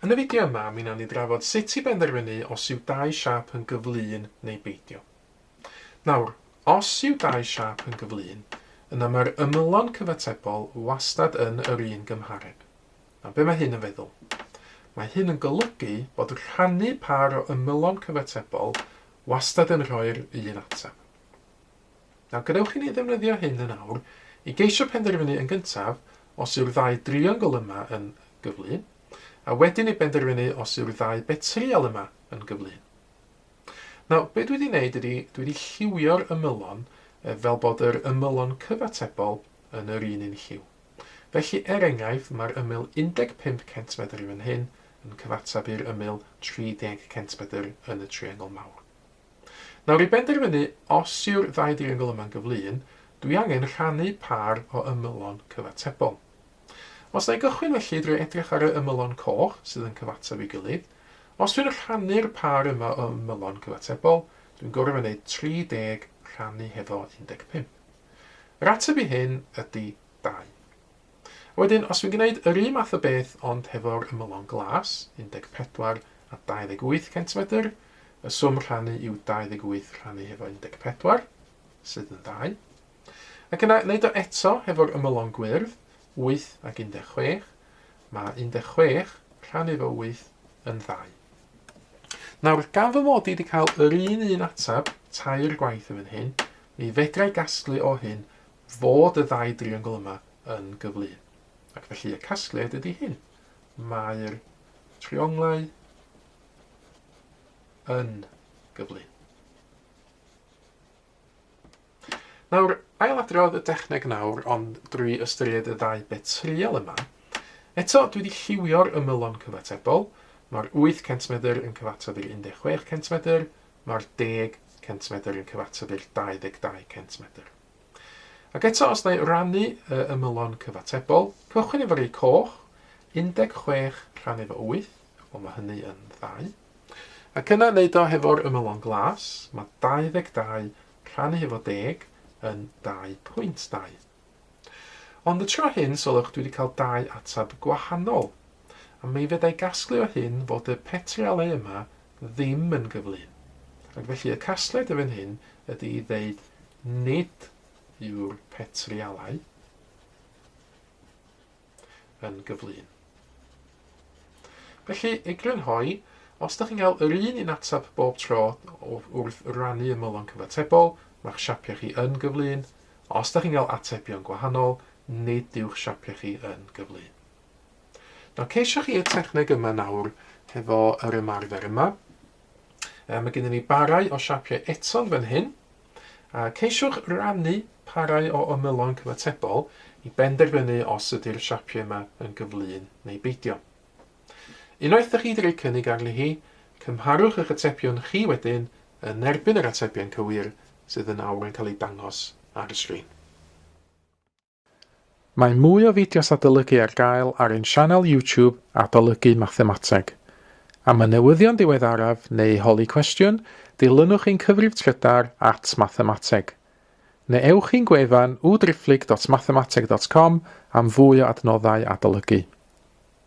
Yn y fideo yma, mi wnawn ni drafod sut i benderfynu os yw dau siap yn gyflun neu beidio. Nawr, os yw dau siap yn gyflun, yna mae'r ymylon cyfatebol wastad yn yr un gymhareb. A be mae hyn yn feddwl? Mae hyn yn golygu bod rhannu par o ymylon cyfatebol wastad yn rhoi'r un ateb. Nawr, gadewch i ni ddefnyddio hyn yn awr i geisio penderfynu yn gyntaf os yw'r ddau driongl yma yn gyflun, a wedyn i benderfynu os yw'r ddau betriol yma yn gyflun. Nawr, be dwi wedi gwneud ydy, dwi wedi lliwio'r ymylon fel bod yr ymylon cyfatebol yn yr un lliw. Felly, enghraifft, mae'r ymyl 15 cm fan hyn yn cyfatab i'r ymyl 30 cm yn y triongl mawr. Nawr, i benderfynu os yw'r ddau driongl yma'n gyflun, dwi angen rhannu par o ymylon cyfatebol. Os na i gychwyn felly drwy edrych ar y ymylon coch sydd yn cyfatab i gilydd, os dwi'n rhannu'r par yma o ymylon cyfatebol, dwi'n gorfod wneud 30 rhannu hefo 15. Yr ateb i hyn ydy 2. Wedyn, os dwi'n gwneud yr un math o beth ond hefo'r ymylon glas, 14 a 28 cm, y swm rhannu yw 28 rhannu hefo 14, sydd yn 2. Ac yna, wneud o eto hefo'r ymylon gwyrdd, 8 ac 16, mae 16 rhannu efo 8 yn 2. Nawr, gan fy mod i wedi cael yr un ateb, tair gwaith yn hyn, mi fedrai gasglu o hyn fod y ddau driongl yma yn gyflun. Ac felly y casgliad ydy hyn. Mae'r trionglau yn gyflun. Nawr, ailadrodd y dechneg nawr, ond drwy ystyried y ddau betriol yma. Eto, dwi wedi lliwio'r ymylon cyfatebol. Mae'r 8 cm yn cyfatab i'r 16 cm, mae'r 10 cm yn cyfatab i'r 22 cm. Ac eto, os na i rannu y ymylon cyfatebol, cychwyn efo'r ei coch, 16 rhannu efo 8, ond mae hynny yn 2. Ac yna wneud o hefo'r ymylon glas, mae 22 rhannu efo 10 yn 2.2. Ond y tro hyn, sylwch, dwi wedi cael 2 ateb gwahanol. A mi fyddai gasglu o hyn fod y petriolau yma ddim yn gyflun. Ac felly y casgliad yn hyn ydy i ddeud nid yw'r petriolau yn gyflun. Felly, i grynhoi, os ydych chi'n cael yr un ateb bob tro wrth rannu ymylon cyfatebol, mae'ch siapiau chi yn gyflun. Os ydych chi'n cael atebion gwahanol, nid yw'ch siapiau chi yn gyflun. Nawr, ceisiwch chi y techneg yma nawr hefo yr ymarfer yma. Mae gennym ni barau o siapiau eto fan hyn. Ceisiwch rannu parau o ymylon cyfatebol i benderfynu os ydy'r siapiau yma yn gyflun neu beidio. Unwaith ydych chi wedi rhoi cynnig arni hi, cymharwch eich atebion chi wedyn yn erbyn yr atebion cywir sydd yn awr yn cael ei dangos ar y sgrin. Mae mwy o fideos adolygu ar gael ar ein sianel YouTube Adolygu Mathemateg. Am y newyddion diweddaraf neu holi cwestiwn, dilynwch ein cyfrif trydar @mathemateg. Neu ewch i'n gwefan www.mathemateg.com am fwy o adnoddau adolygu.